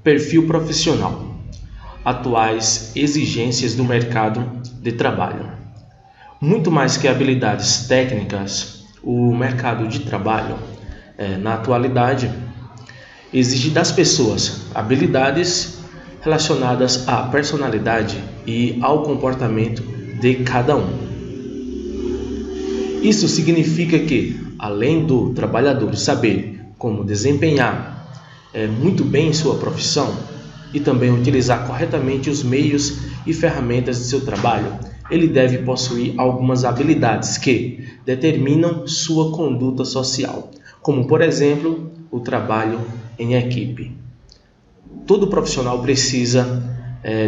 Perfil profissional. Atuais exigências do mercado de trabalho. Muito mais que habilidades técnicas, o mercado de trabalho, na atualidade, exige das pessoas habilidades relacionadas à personalidade e ao comportamento de cada um. Isso significa que, além do trabalhador saber como desempenhar muito bem sua profissão e também utilizar corretamente os meios e ferramentas de seu trabalho, ele deve possuir algumas habilidades que determinam sua conduta social, como, por exemplo, o trabalho em equipe. Todo profissional precisa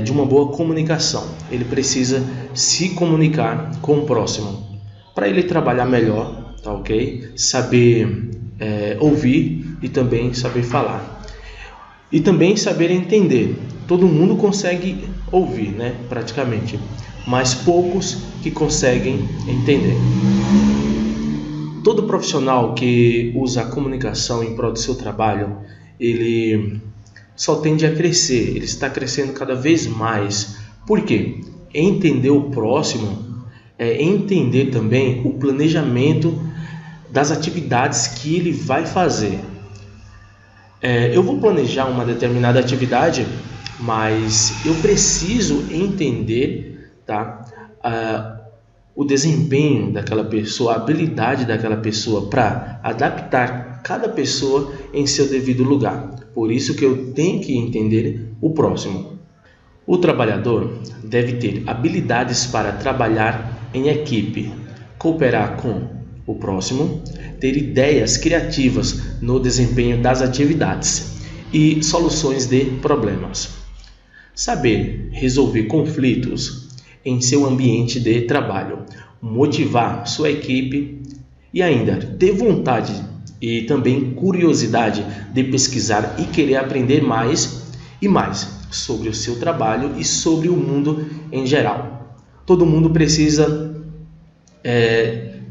de uma boa comunicação. Ele precisa se comunicar com o próximo para ele trabalhar melhor, tá ok? Saber ouvir e também saber falar. E também saber entender. Todo mundo consegue ouvir, né? Praticamente, mas poucos que conseguem entender. Todo profissional que usa a comunicação em prol do seu trabalho, ele só tende a crescer, ele está crescendo cada vez mais. Por quê? Entender o próximo é entender também o planejamento das atividades que ele vai fazer. Eu vou planejar uma determinada atividade, mas eu preciso entender, o desempenho daquela pessoa, a habilidade daquela pessoa para adaptar cada pessoa em seu devido lugar. Por isso que eu tenho que entender o próximo. O trabalhador deve ter habilidades para trabalhar em equipe, cooperar com o próximo, ter ideias criativas no desempenho das atividades e soluções de problemas. Saber resolver conflitos em seu ambiente de trabalho, motivar sua equipe e ainda ter vontade e também curiosidade de pesquisar e querer aprender mais e mais sobre o seu trabalho e sobre o mundo em geral. Todo mundo precisa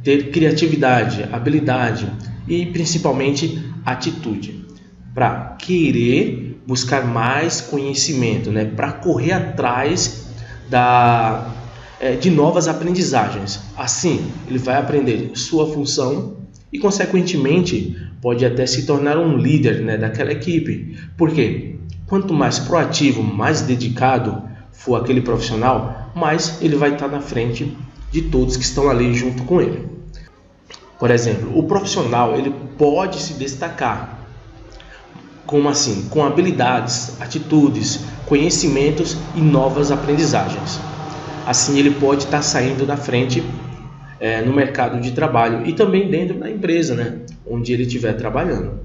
ter criatividade, habilidade e principalmente atitude para querer buscar mais conhecimento, para correr atrás de novas aprendizagens. Assim, ele vai aprender sua função e, consequentemente, pode até se tornar um líder daquela equipe. Por quê? Quanto mais proativo, mais dedicado for aquele profissional, mais ele vai estar na frente de todos que estão ali junto com ele. Por exemplo, o profissional ele pode se destacar como assim? Com habilidades, atitudes, conhecimentos e novas aprendizagens. Assim ele pode estar saindo da frente no mercado de trabalho e também dentro da empresa, onde ele estiver trabalhando.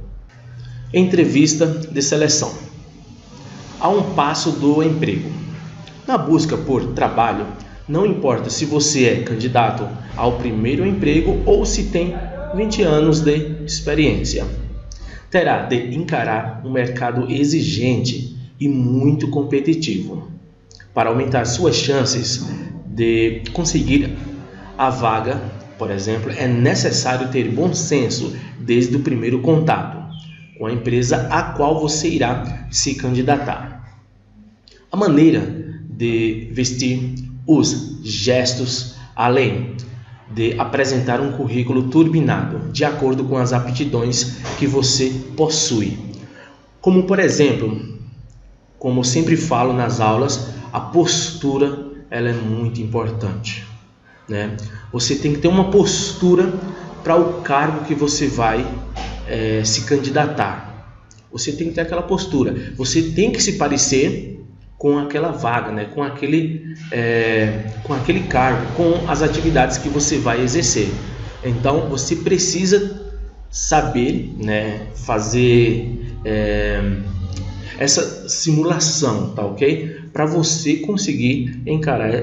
Entrevista de seleção. A um passo do emprego. Na busca por trabalho, não importa se você é candidato ao primeiro emprego ou se tem 20 anos de experiência. Terá de encarar um mercado exigente e muito competitivo. Para aumentar suas chances de conseguir a vaga, por exemplo, é necessário ter bom senso desde o primeiro contato com a empresa a qual você irá se candidatar. A maneira de vestir, os gestos, além de apresentar um currículo turbinado de acordo com as aptidões que você possui. Como, por exemplo, como eu sempre falo nas aulas, a postura ela é muito importante, Você tem que ter uma postura para o cargo que você vai se candidatar. Você tem que ter aquela postura. Você tem que se parecer com aquela vaga, com aquele cargo, com as atividades que você vai exercer. Então, você precisa saber, fazer essa simulação, tá ok? Para você conseguir encarar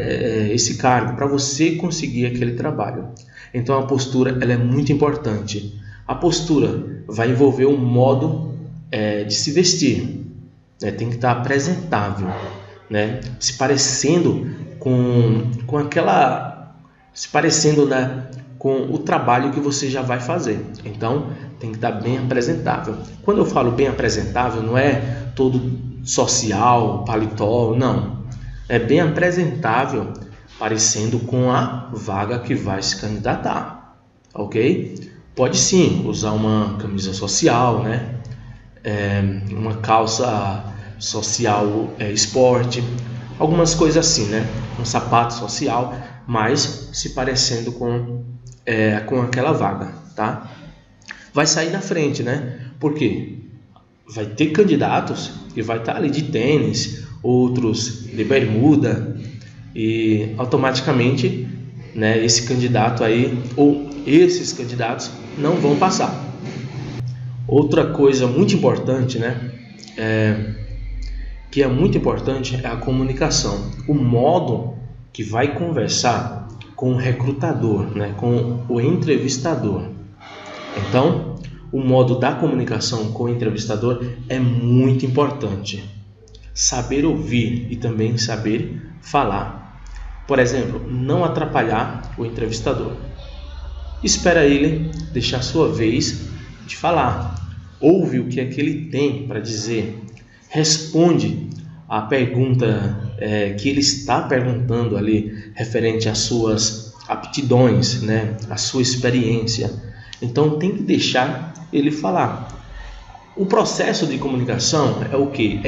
esse cargo, para você conseguir aquele trabalho. Então, a postura ela é muito importante. A postura vai envolver um modo de se vestir. Tem que estar apresentável, se parecendo com aquela, se parecendo com o trabalho que você já vai fazer. Então tem que estar bem apresentável. Quando eu falo bem apresentável, não é todo social, paletó, não. É bem apresentável, parecendo com a vaga que vai se candidatar, ok? Pode sim usar uma camisa social, né? Uma calça social esporte, algumas coisas assim, né? Um sapato social, mas se parecendo com aquela vaga, tá? Vai sair na frente, né? Por quê? Vai ter candidatos que vai estar ali de tênis, outros de bermuda, e automaticamente, né, esse candidato aí ou esses candidatos não vão passar. Outra coisa muito importante, né, que é muito importante, é a comunicação, o modo que vai conversar com o recrutador, né, com o entrevistador. Então, o modo da comunicação com o entrevistador é muito importante. Saber ouvir e também saber falar. Por exemplo, não atrapalhar o entrevistador. Espera ele deixar sua vez de falar. Ouve o que é que ele tem para dizer. Responde a pergunta que ele está perguntando ali, referente às suas aptidões, né, à sua experiência. Então tem que deixar ele falar. O processo de comunicação é o que?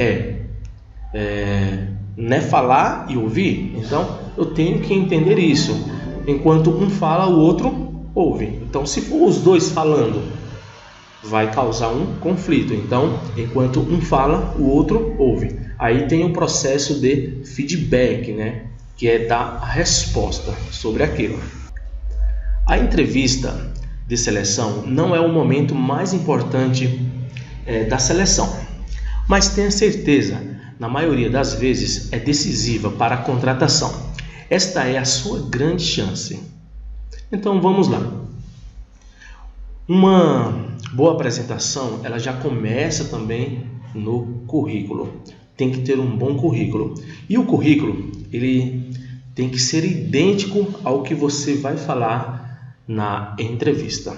Né, falar e ouvir. Então eu tenho que entender isso. Enquanto um fala, o outro ouve. Então, se for os dois falando, vai causar um conflito. Então, enquanto um fala, o outro ouve. Aí tem o processo de feedback, né, que é dar a resposta sobre aquilo. A entrevista de seleção não é o momento mais importante da seleção, mas tenha certeza, na maioria das vezes é decisiva para a contratação. Esta é a sua grande chance. Então vamos lá. Uma boa apresentação, ela já começa também no currículo. Tem que ter um bom currículo. E o currículo, ele tem que ser idêntico ao que você vai falar na entrevista.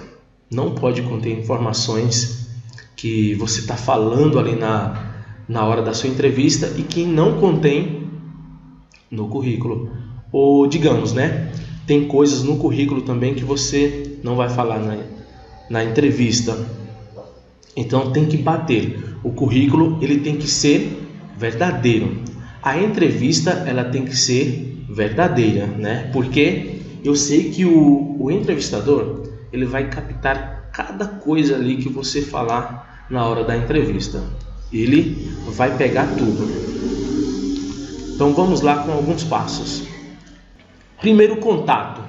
Não pode conter informações que você está falando ali na hora da sua entrevista e que não contém no currículo. Ou digamos, né? Tem coisas no currículo também que você não vai falar na entrevista. Então tem que bater. O currículo, ele tem que ser verdadeiro. A entrevista, ela tem que ser verdadeira, né? Porque eu sei que o entrevistador, ele vai captar cada coisa ali que você falar na hora da entrevista. Ele vai pegar tudo. Então vamos lá com alguns passos. Primeiro, contato.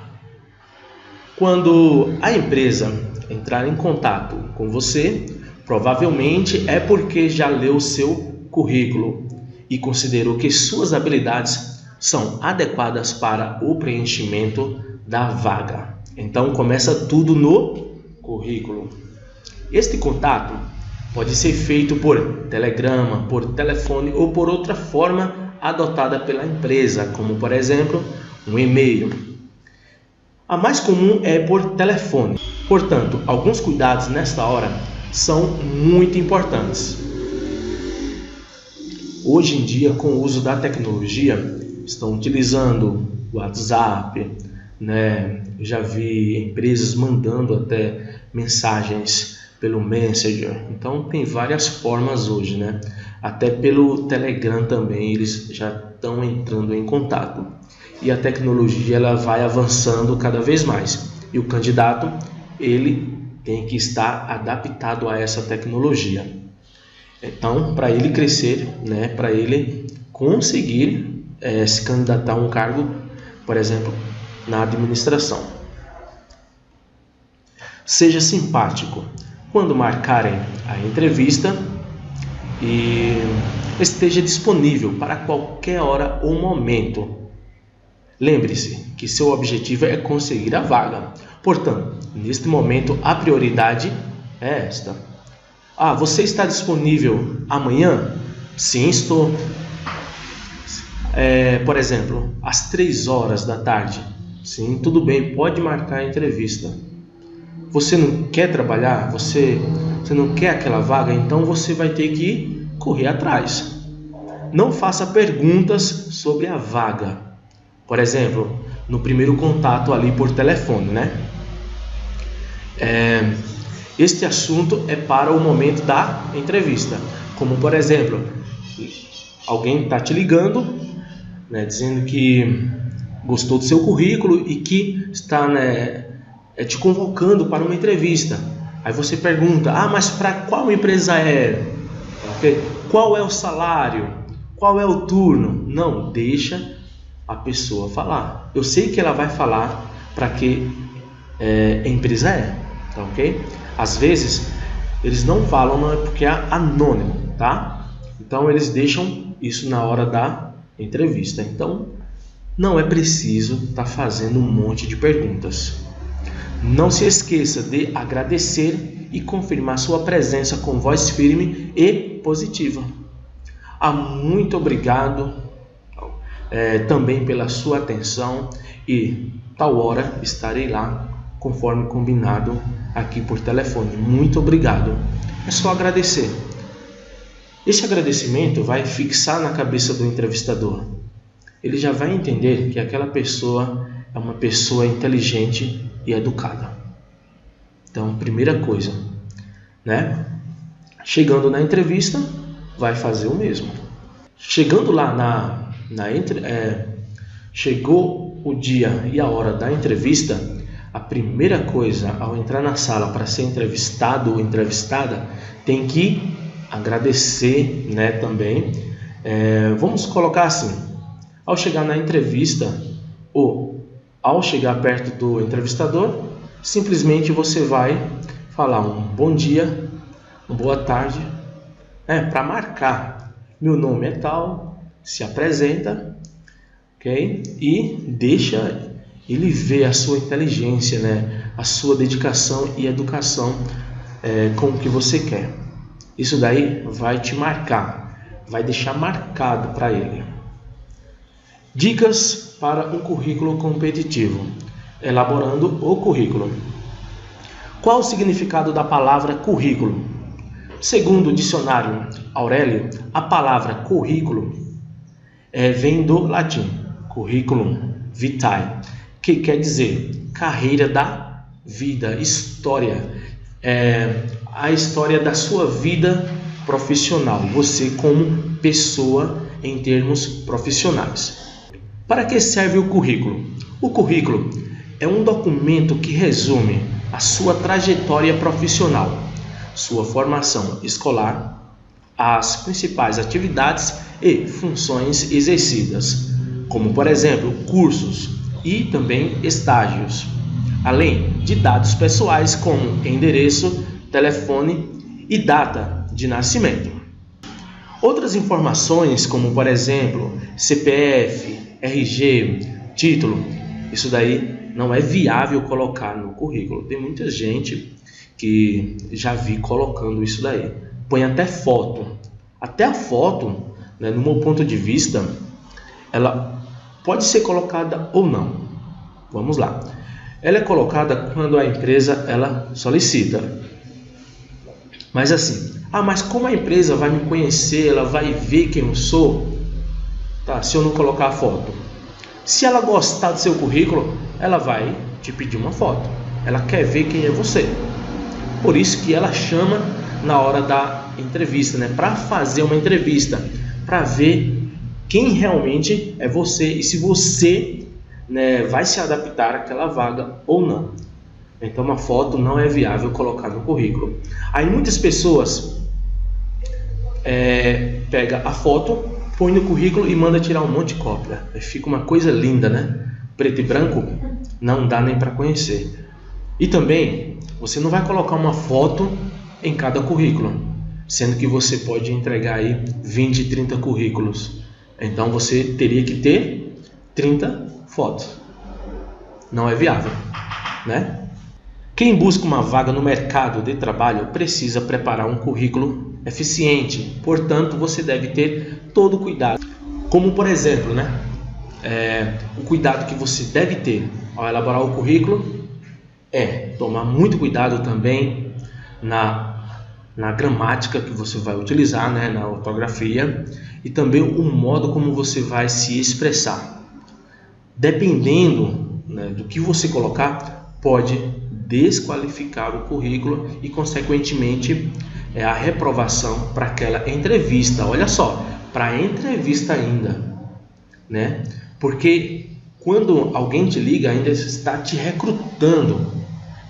Quando a empresa entrar em contato com você, provavelmente é porque já leu seu currículo e considerou que suas habilidades são adequadas para o preenchimento da vaga. Então começa tudo no currículo. Este contato pode ser feito por telegrama, por telefone ou por outra forma adotada pela empresa, como por exemplo um e-mail. A mais comum é por telefone. Portanto, alguns cuidados nesta hora são muito importantes. Hoje em dia, com o uso da tecnologia, estão utilizando o WhatsApp, né? Eu já vi empresas mandando até mensagens pelo Messenger. Então tem várias formas hoje, né? Até pelo Telegram também eles já estão entrando em contato. E a tecnologia, ela vai avançando cada vez mais. E o candidato, ele tem que estar adaptado a essa tecnologia. Então, para ele crescer, né, para ele conseguir se candidatar a um cargo, por exemplo, na administração. Seja simpático quando marcarem a entrevista e esteja disponível para qualquer hora ou momento. Lembre-se que seu objetivo é conseguir a vaga. Portanto, neste momento, a prioridade é esta. Você está disponível amanhã? Sim, estou. Por exemplo, às 3 horas da tarde. Sim, tudo bem, pode marcar a entrevista. Você não quer trabalhar? Você não quer aquela vaga? Então você vai ter que correr atrás. não faça perguntas sobre a vaga. Por exemplo, no primeiro contato ali por telefone, né? Este assunto é para o momento da entrevista. Como, por exemplo, alguém está te ligando, né, dizendo que gostou do seu currículo e que está, né, te convocando para uma entrevista. Aí você pergunta, mas para qual empresa é? Qual é o salário? Qual é o turno? Não, deixa a pessoa falar. Eu sei que ela vai falar para que empresa é, tá ok? Às vezes eles não falam, não é porque é anônimo, tá? Então eles deixam isso na hora da entrevista. Então não é preciso estar fazendo um monte de perguntas. Não se esqueça de agradecer e confirmar sua presença com voz firme e positiva. Muito obrigado também pela sua atenção e tal hora estarei lá conforme combinado aqui por telefone. Muito obrigado. É só agradecer. Esse agradecimento vai fixar na cabeça do entrevistador. Ele já vai entender que aquela pessoa é uma pessoa inteligente e educada. Então, primeira coisa, né? Chegando na entrevista, vai fazer o mesmo. Chegando lá chegou o dia e a hora da entrevista, a primeira coisa ao entrar na sala para ser entrevistado ou entrevistada, tem que agradecer, né, também. Vamos colocar assim, ao chegar na entrevista ou ao chegar perto do entrevistador, simplesmente você vai falar um bom dia, uma boa tarde, para marcar. Meu nome é tal, se apresenta, ok? E deixa ele ver a sua inteligência, né? A sua dedicação e educação com o que você quer. Isso daí vai te marcar, vai deixar marcado para ele. Dicas para um currículo competitivo. Elaborando o currículo. Qual o significado da palavra currículo? Segundo o dicionário Aurélio, a palavra currículo vem do latim curriculum vitae, que quer dizer carreira da vida, história, a história da sua vida profissional, você como pessoa em termos profissionais. Para que serve o currículo? O currículo é um documento que resume a sua trajetória profissional, sua formação escolar, as principais atividades e funções exercidas, como por exemplo cursos e também estágios, além de dados pessoais como endereço, telefone e data de nascimento. Outras informações como por exemplo CPF, RG, título, isso daí não é viável colocar no currículo. Tem muita gente que já vi colocando isso daí. Põe até foto. Até a foto, né, no meu ponto de vista, ela pode ser colocada ou não. Vamos lá. Ela é colocada quando a empresa ela solicita. Mas assim, mas como a empresa vai me conhecer, ela vai ver quem eu sou, tá? Se eu não colocar a foto. Se ela gostar do seu currículo, ela vai te pedir uma foto. Ela quer ver quem é você. Por isso que ela chama na hora da entrevista, né? Para fazer uma entrevista, para ver quem realmente é você e se você, né, vai se adaptar àquela vaga ou não. Então uma foto não é viável colocar no currículo. Aí muitas pessoas pega a foto, põe no currículo e manda tirar um monte de cópia. Fica uma coisa linda, né? Preto e branco, não dá nem para conhecer. E também, você não vai colocar uma foto em cada currículo, sendo que você pode entregar aí 20, 30 currículos. Então você teria que ter 30 fotos. Não é viável, né? Quem busca uma vaga no mercado de trabalho precisa preparar um currículo eficiente. Portanto, você deve ter todo o cuidado. Como, por exemplo, né? O cuidado que você deve ter ao elaborar o currículo é tomar muito cuidado também na na gramática que você vai utilizar, né, na ortografia, e também o modo como você vai se expressar. Dependendo, né, do que você colocar, pode desqualificar o currículo e, consequentemente, a reprovação para aquela entrevista. Olha só, para a entrevista ainda, né? Porque quando alguém te liga, ainda está te recrutando.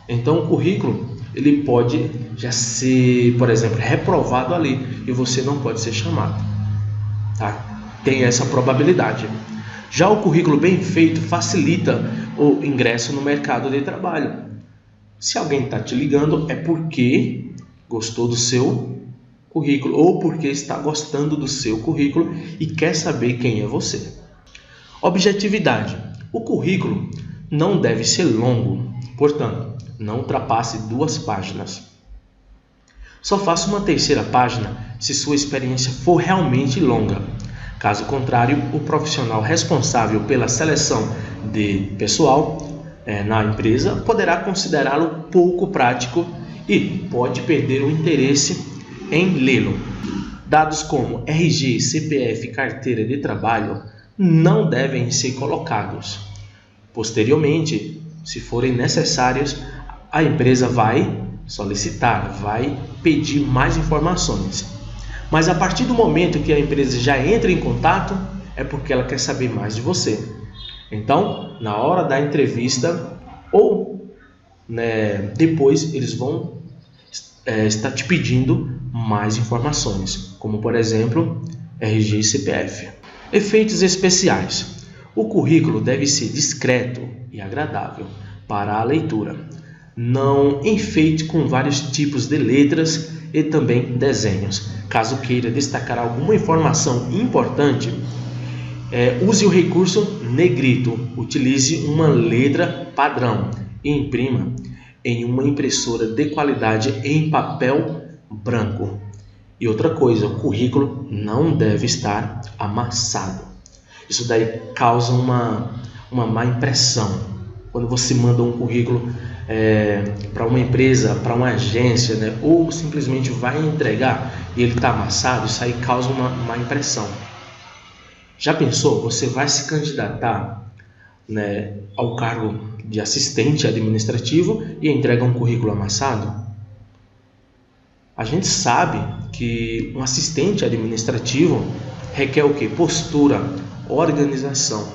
Então o currículo ele pode já ser, por exemplo, reprovado ali e você não pode ser chamado, tá? Tem essa probabilidade. Já o currículo bem feito facilita o ingresso no mercado de trabalho. Se alguém está te ligando é porque gostou do seu currículo ou porque está gostando do seu currículo e quer saber quem é você. Objetividade. O currículo não deve ser longo, portanto, não ultrapasse 2 páginas. Só faça uma terceira página se sua experiência for realmente longa. Caso contrário, o profissional responsável pela seleção de pessoal na empresa poderá considerá-lo pouco prático e pode perder o interesse em lê-lo. Dados como RG, CPF e carteira de trabalho não devem ser colocados. Posteriormente, se forem necessários, a empresa vai solicitar, vai pedir mais informações. Mas a partir do momento que a empresa já entra em contato, é porque ela quer saber mais de você. Então, na hora da entrevista ou depois, eles vão estar te pedindo mais informações, como por exemplo, RG e CPF. Efeitos especiais. O currículo deve ser discreto e agradável para a leitura. Não enfeite com vários tipos de letras e também desenhos. Caso queira destacar alguma informação importante, use o recurso negrito. Utilize uma letra padrão e imprima em uma impressora de qualidade em papel branco. E outra coisa, o currículo não deve estar amassado. Isso daí causa uma má impressão. Quando você manda um currículo para uma empresa, para uma agência, né, ou simplesmente vai entregar e ele está amassado, isso aí causa uma má impressão. Já pensou? Você vai se candidatar, né, ao cargo de assistente administrativo e entrega um currículo amassado? A gente sabe que um assistente administrativo requer o quê? Postura, organização,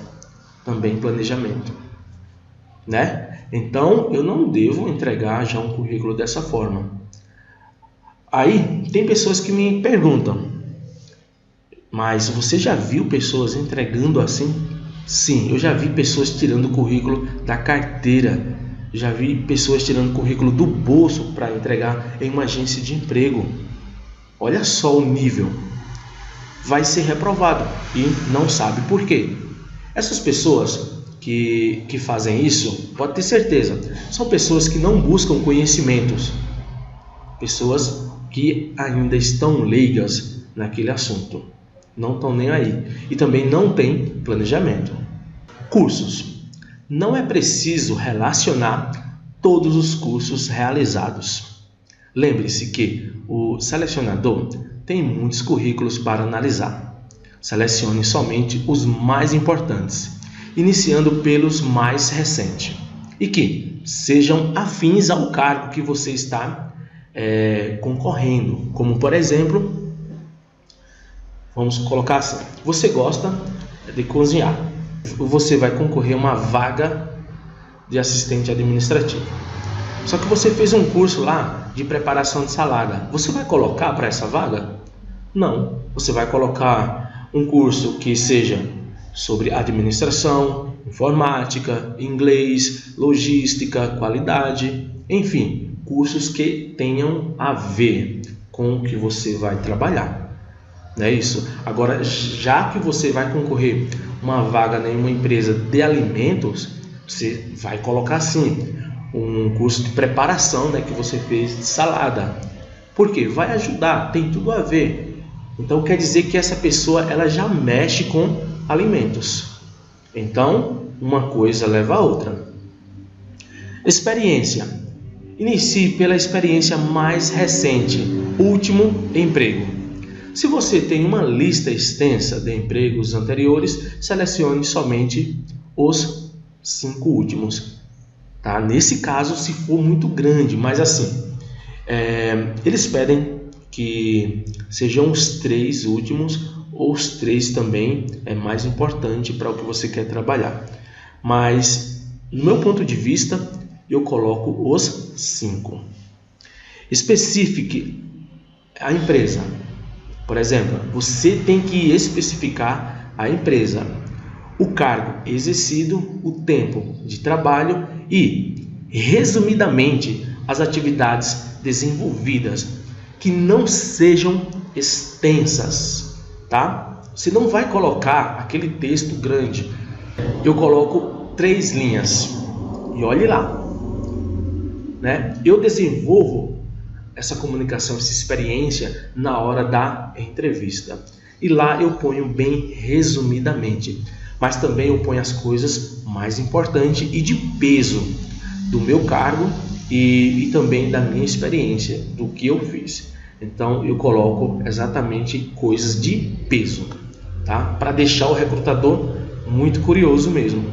também planejamento, né? Então, eu não devo entregar já um currículo dessa forma. Aí, tem pessoas que me perguntam, mas você já viu pessoas entregando assim? Sim, eu já vi pessoas tirando o currículo da carteira, já vi pessoas tirando o currículo do bolso para entregar em uma agência de emprego. Olha só o nível. Vai ser reprovado e não sabe por quê. Essas pessoas que fazem isso, pode ter certeza, são pessoas que não buscam conhecimentos, pessoas que ainda estão leigas naquele assunto, não estão nem aí e também não têm planejamento. Cursos. Não é preciso relacionar todos os cursos realizados. Lembre-se que o selecionador tem muitos currículos para analisar. Selecione somente os mais importantes, iniciando pelos mais recentes e que sejam afins ao cargo que você está concorrendo. Como, por exemplo, vamos colocar assim, você gosta de cozinhar, você vai concorrer a uma vaga de assistente administrativo. Só que você fez um curso lá de preparação de salada. Você vai colocar para essa vaga? Não. Você vai colocar um curso que seja sobre administração, informática, inglês, logística, qualidade, enfim, cursos que tenham a ver com o que você vai trabalhar. Não é isso? Agora, já que você vai concorrer uma vaga em uma empresa de alimentos, você vai colocar assim, um curso de preparação, né, que você fez de salada. Por quê? Vai ajudar, tem tudo a ver. Então quer dizer que essa pessoa ela já mexe com alimentos. Então, uma coisa leva a outra. Experiência. Inicie pela experiência mais recente. último emprego. Se você tem uma lista extensa de empregos anteriores, selecione somente os 5 últimos. Tá? Nesse caso, se for muito grande, mas assim, eles pedem que sejam os 3 últimos, ou os 3 também é mais importante para o que você quer trabalhar. Mas, no meu ponto de vista, eu coloco os 5. Especifique a empresa. Por exemplo, você tem que especificar a empresa, o cargo exercido, o tempo de trabalho e, resumidamente, as atividades desenvolvidas, que não sejam extensas, tá? Você não vai colocar aquele texto grande. Eu coloco 3 linhas e olhe lá, né? Eu desenvolvo essa comunicação, essa experiência na hora da entrevista. E lá eu ponho bem resumidamente, mas também eu ponho as coisas mais importantes e de peso do meu cargo e também da minha experiência, do que eu fiz. Então eu coloco exatamente coisas de peso, tá? Para deixar o recrutador muito curioso mesmo.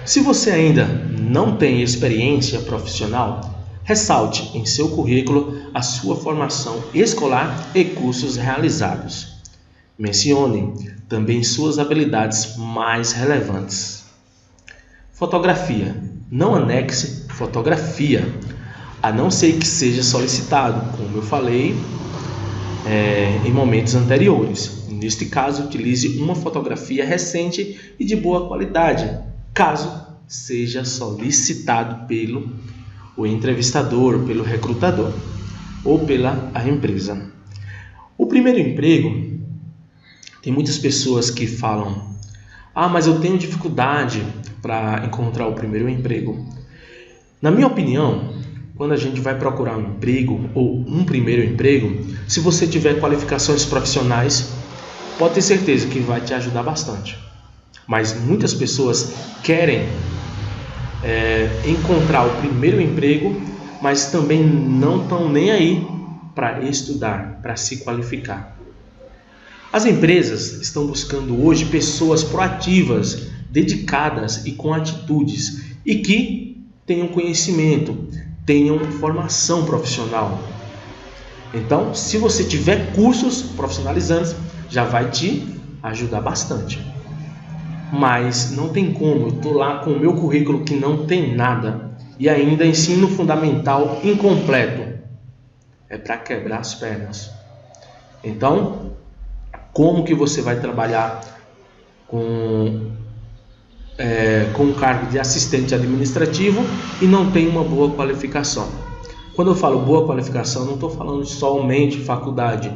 Se você ainda não tem experiência profissional, ressalte em seu currículo a sua formação escolar e cursos realizados. Mencione também suas habilidades mais relevantes. Fotografia. Não anexe fotografia, a não ser que seja solicitado, como eu falei em momentos anteriores. Neste caso, utilize uma fotografia recente e de boa qualidade, caso seja solicitado pelo o entrevistador, pelo recrutador ou pela empresa. O primeiro emprego, tem muitas pessoas que falam: mas eu tenho dificuldade para encontrar o primeiro emprego. Na minha opinião, quando a gente vai procurar um emprego ou um primeiro emprego, se você tiver qualificações profissionais, pode ter certeza que vai te ajudar bastante. Mas muitas pessoas querem encontrar o primeiro emprego, mas também não estão nem aí para estudar, para se qualificar. As empresas estão buscando hoje pessoas proativas, dedicadas e com atitudes e que tenham conhecimento, tenham formação profissional. Então, se você tiver cursos profissionalizantes, já vai te ajudar bastante. Mas não tem como, eu estou lá com o meu currículo que não tem nada e ainda ensino fundamental incompleto. É para quebrar as pernas. Então, como que você vai trabalhar com um cargo de assistente administrativo e não tem uma boa qualificação? Quando eu falo boa qualificação, não estou falando somente faculdade,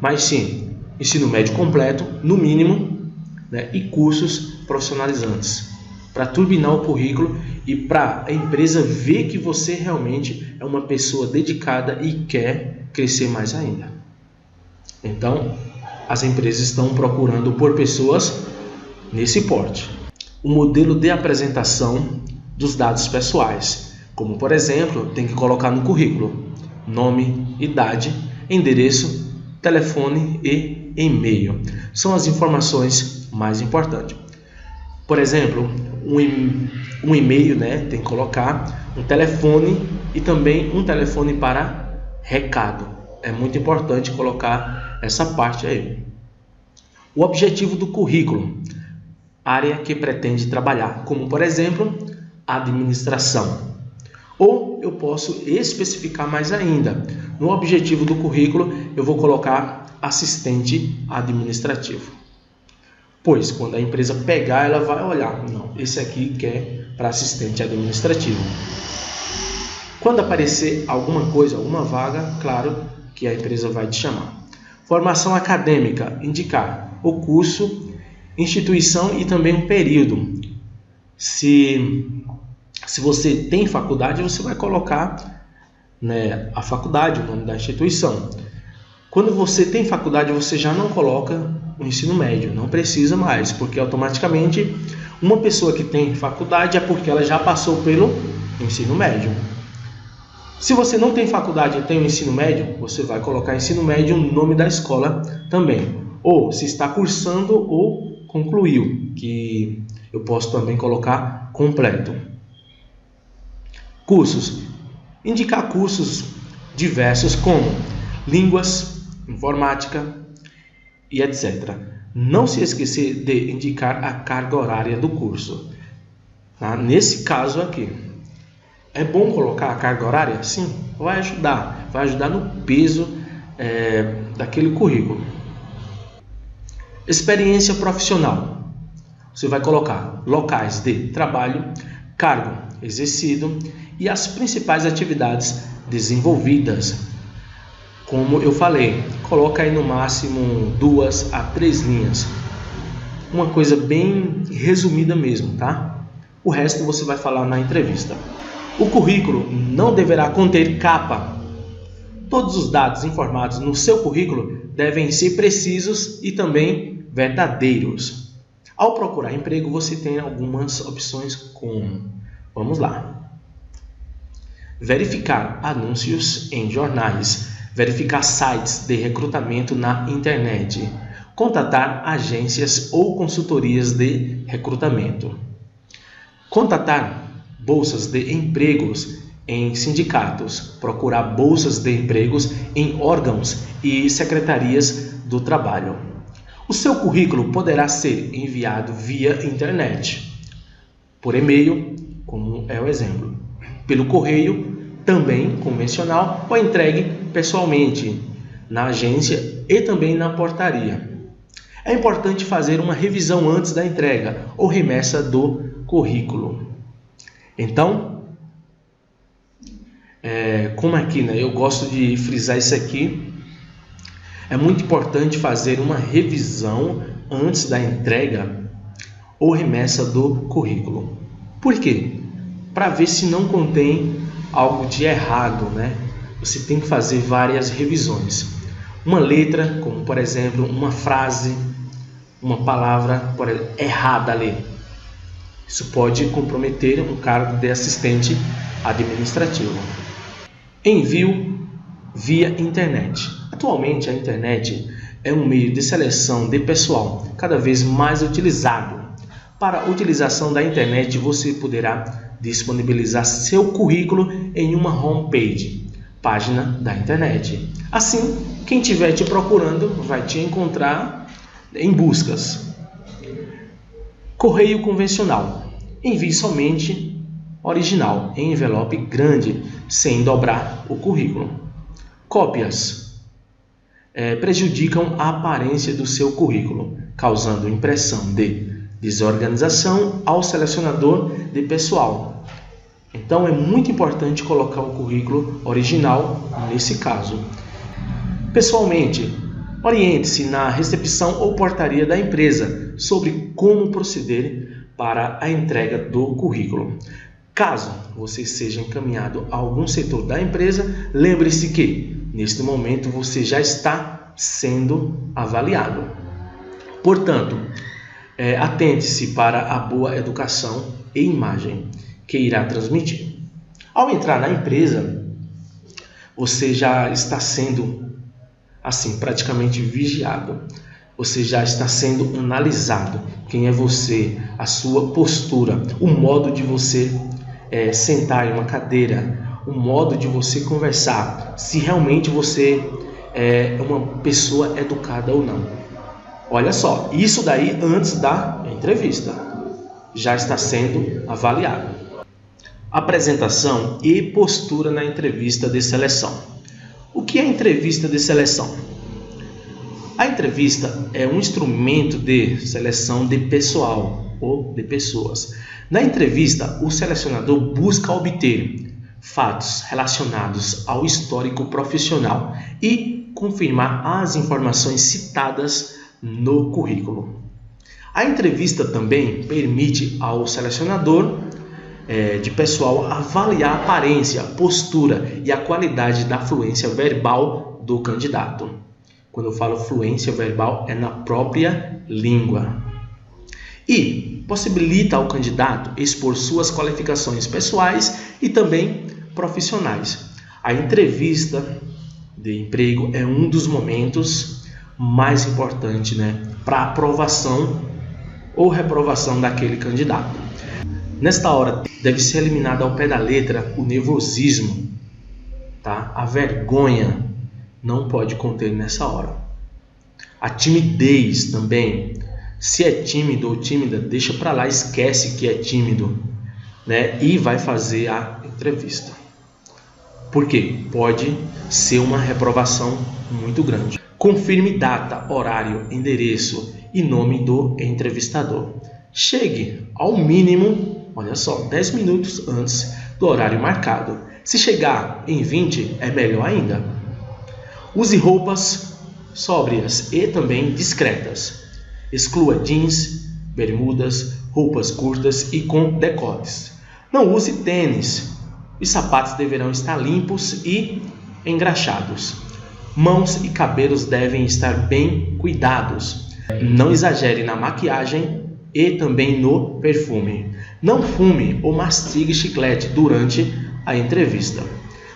mas sim ensino médio completo, no mínimo, né, e cursos profissionalizantes, para turbinar o currículo e para a empresa ver que você realmente é uma pessoa dedicada e quer crescer mais ainda. Então, as empresas estão procurando por pessoas nesse porte. O modelo de apresentação dos dados pessoais, como por exemplo, tem que colocar no currículo nome, idade, endereço, telefone e e-mail. São as informações mais importantes. Por exemplo, um e-mail, né, tem que colocar um telefone e também um telefone para recado. É muito importante colocar essa parte aí. O objetivo do currículo, área que pretende trabalhar, como por exemplo, administração. Ou eu posso especificar mais ainda. No objetivo do currículo, eu vou colocar assistente administrativo. Pois, quando a empresa pegar, ela vai olhar, não, esse aqui quer para assistente administrativo. Quando aparecer alguma coisa, alguma vaga, claro que a empresa vai te chamar. Formação acadêmica, indicar o curso, instituição e também o período. Se você tem faculdade, você vai colocar, né, a faculdade, o nome da instituição. Quando você tem faculdade, você já não coloca o ensino médio, não precisa mais, porque automaticamente uma pessoa que tem faculdade é porque ela já passou pelo ensino médio. Se você não tem faculdade e tem o ensino médio, você vai colocar ensino médio no nome da escola também. Ou se está cursando ou concluiu, que eu posso também colocar completo. Cursos. Indicar cursos diversos como línguas, informática e etc. Não se esquecer de indicar a carga horária do curso. Tá? Nesse caso aqui, é bom colocar a carga horária? Sim, vai ajudar no peso daquele currículo. Experiência profissional. Você vai colocar locais de trabalho, cargo exercido e as principais atividades desenvolvidas. Como eu falei, coloca aí no máximo 2 a 3 linhas. Uma coisa bem resumida mesmo, tá? O resto você vai falar na entrevista. O currículo não deverá conter capa. Todos os dados informados no seu currículo devem ser precisos e também verdadeiros. Ao procurar emprego, você tem algumas opções como... Vamos lá. Verificar anúncios em jornais. Verificar sites de recrutamento na internet. Contatar agências ou consultorias de recrutamento. Contatar bolsas de empregos em sindicatos. Procurar bolsas de empregos em órgãos e secretarias do trabalho. O seu currículo poderá ser enviado via internet, por e-mail, como é o exemplo, pelo correio, também convencional, ou entregue pessoalmente na agência e também na portaria. É importante fazer uma revisão antes da entrega ou remessa do currículo. Então, como aqui, eu gosto de frisar isso aqui, é muito importante fazer uma revisão antes da entrega ou remessa do currículo. Por quê? Para ver se não contém algo de errado, Você tem que fazer várias revisões. Uma letra, como por exemplo, uma frase, uma palavra errada ali. Isso pode comprometer um cargo de assistente administrativo. Envio via internet. Atualmente a internet é um meio de seleção de pessoal cada vez mais utilizado. Para a utilização da internet, você poderá disponibilizar seu currículo em uma homepage, página da internet. Assim, quem estiver te procurando vai te encontrar em buscas. Correio convencional. Envie somente original em envelope grande, sem dobrar o currículo. Cópias prejudicam a aparência do seu currículo, causando impressão de desorganização ao selecionador de pessoal. Então é muito importante colocar o currículo original nesse caso. Pessoalmente, oriente-se na recepção ou portaria da empresa sobre como proceder para a entrega do currículo. Caso você seja encaminhado a algum setor da empresa, lembre-se que, neste momento, você já está sendo avaliado. Portanto, atente-se para a boa educação e imagem que irá transmitir. Ao entrar na empresa, você já está sendo, praticamente vigiado. Você já está sendo analisado. Quem é você, a sua postura, o modo de você sentar em uma cadeira, o modo de você conversar, se realmente você é uma pessoa educada ou não. Olha só, isso daí antes da entrevista já está sendo avaliado. Apresentação e postura na entrevista de seleção. O que é entrevista de seleção? A entrevista é um instrumento de seleção de pessoal ou de pessoas. Na entrevista, o selecionador busca obter fatos relacionados ao histórico profissional e confirmar as informações citadas no currículo. A entrevista também permite ao selecionador de pessoal avaliar a aparência, postura e a qualidade da fluência verbal do candidato. Quando eu falo fluência verbal, é na própria língua. E possibilita ao candidato expor suas qualificações pessoais e também profissionais. A entrevista de emprego é um dos momentos mais importantes, né, para aprovação ou reprovação daquele candidato. Nesta hora, deve ser eliminado ao pé da letra o nervosismo, tá? A vergonha não pode conter nessa hora. A timidez também. Se é tímido ou tímida, deixa para lá, esquece que é tímido, né? E vai fazer a entrevista. Porque pode ser uma reprovação muito grande. Confirme data, horário, endereço e nome do entrevistador. Chegue ao mínimo, olha só, 10 minutos antes do horário marcado. Se chegar em 20, é melhor ainda. Use roupas sóbrias e também discretas. Exclua jeans, bermudas, roupas curtas e com decotes. Não use tênis. Os sapatos deverão estar limpos e engraxados. Mãos e cabelos devem estar bem cuidados. Não exagere na maquiagem e também no perfume. Não fume ou mastigue chiclete durante a entrevista.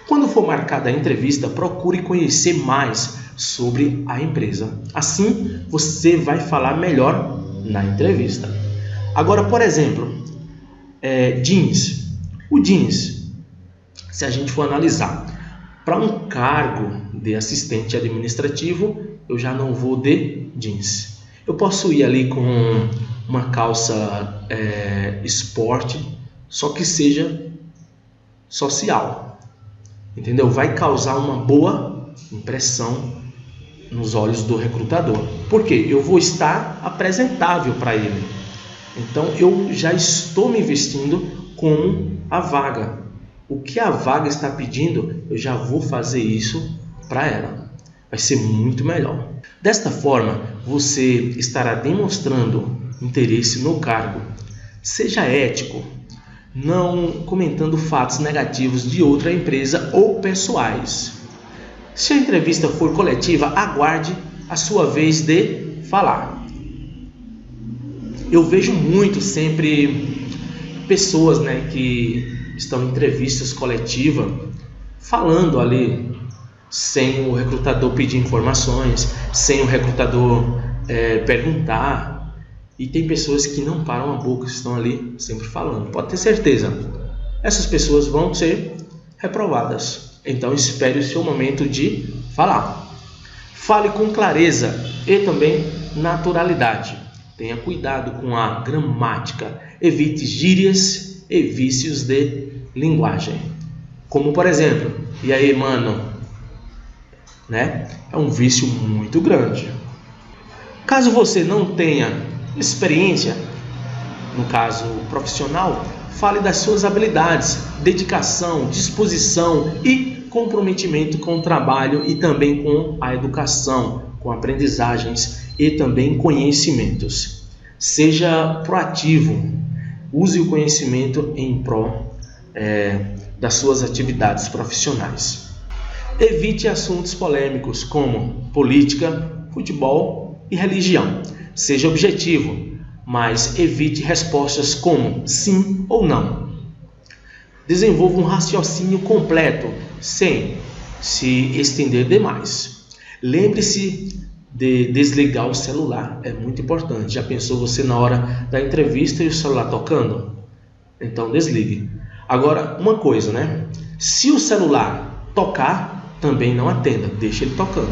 Quando for marcada a entrevista, procure conhecer mais sobre a empresa. Assim, você vai falar melhor na entrevista. Agora, por exemplo, jeans. O jeans, se a gente for analisar, para um cargo de assistente administrativo, eu já não vou de jeans. Eu posso ir ali com uma calça esporte, só que seja social, entendeu? Vai causar uma boa impressão nos olhos do recrutador. Por quê? Eu vou estar apresentável para ele. Então eu já estou me vestindo como a vaga. O que a vaga está pedindo, eu já vou fazer isso para ela. Vai ser muito melhor. Desta forma, você estará demonstrando interesse no cargo. Seja ético, não comentando fatos negativos de outra empresa ou pessoais. Se a entrevista for coletiva, aguarde a sua vez de falar. Eu vejo muito sempre pessoas, né, que estão em entrevistas coletivas falando ali sem o recrutador pedir informações, sem o recrutador perguntar. E tem pessoas que não param a boca, estão ali sempre falando. Pode ter certeza, essas pessoas vão ser reprovadas. Então espere o seu momento de falar. Fale com clareza e também naturalidade. Tenha cuidado com a gramática. Evite gírias e vícios de linguagem. Como por exemplo, e aí, mano? Né? É um vício muito grande. Caso você não tenha experiência, no caso profissional, fale das suas habilidades, dedicação, disposição e comprometimento com o trabalho e também com a educação, com aprendizagens e também conhecimentos. Seja proativo, use o conhecimento em prol das suas atividades profissionais. Evite assuntos polêmicos como política, futebol e religião. Seja objetivo, mas evite respostas como sim ou não. Desenvolva um raciocínio completo, sem se estender demais. Lembre-se de desligar o celular, é muito importante. Já pensou você na hora da entrevista e o celular tocando? Então desligue. Agora, uma coisa, né? Se o celular tocar, também não atenda, deixa ele tocando.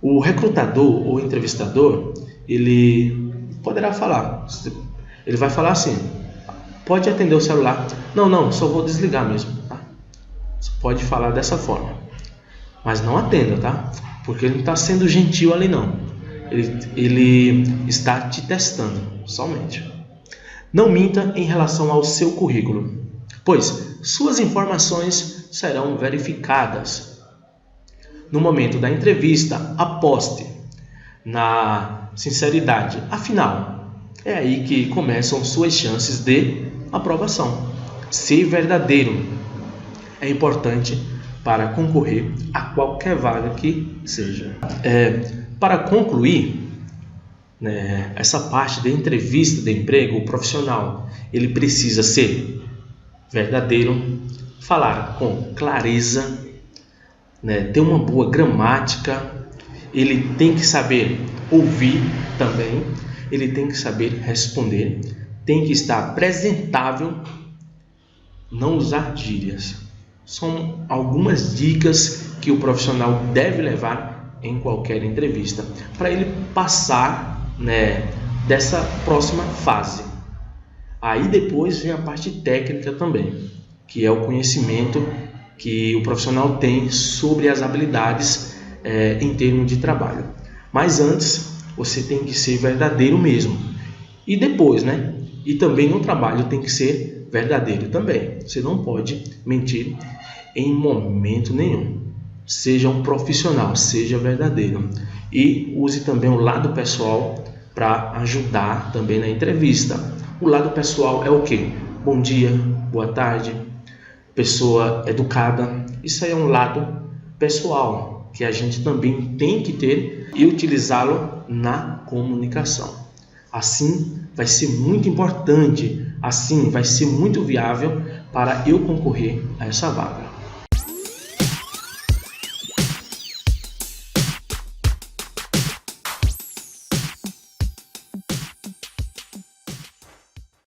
O recrutador ou entrevistador, ele poderá falar, ele vai falar assim: pode atender o celular? Não, só vou desligar mesmo, tá? Você pode falar dessa forma, mas não atenda, tá? Porque ele não está sendo gentil ali não, ele está te testando somente. Não minta em relação ao seu currículo, pois suas informações serão verificadas. No momento da entrevista, aposte na sinceridade. Afinal, é aí que começam suas chances de aprovação. Ser verdadeiro é importante para concorrer a qualquer vaga que seja. Para concluir, né, essa parte da entrevista de emprego, o profissional, ele precisa ser verdadeiro, falar com clareza, né? Ter uma boa gramática, ele tem que saber ouvir também, ele tem que saber responder, tem que estar apresentável, não usar gírias. São algumas dicas que o profissional deve levar em qualquer entrevista para ele passar, né, dessa próxima fase. Aí depois vem a parte técnica também, que é o conhecimento que o profissional tem sobre as habilidades em termos de trabalho. Mas antes, você tem que ser verdadeiro mesmo. E depois, né? E também no trabalho tem que ser verdadeiro também. Você não pode mentir em momento nenhum. Seja um profissional, seja verdadeiro. E use também o lado pessoal para ajudar também na entrevista. O lado pessoal é o quê? Bom dia, boa tarde, pessoa educada. Isso aí é um lado pessoal que a gente também tem que ter e utilizá-lo na comunicação. Assim vai ser muito importante, assim vai ser muito viável para eu concorrer a essa vaga.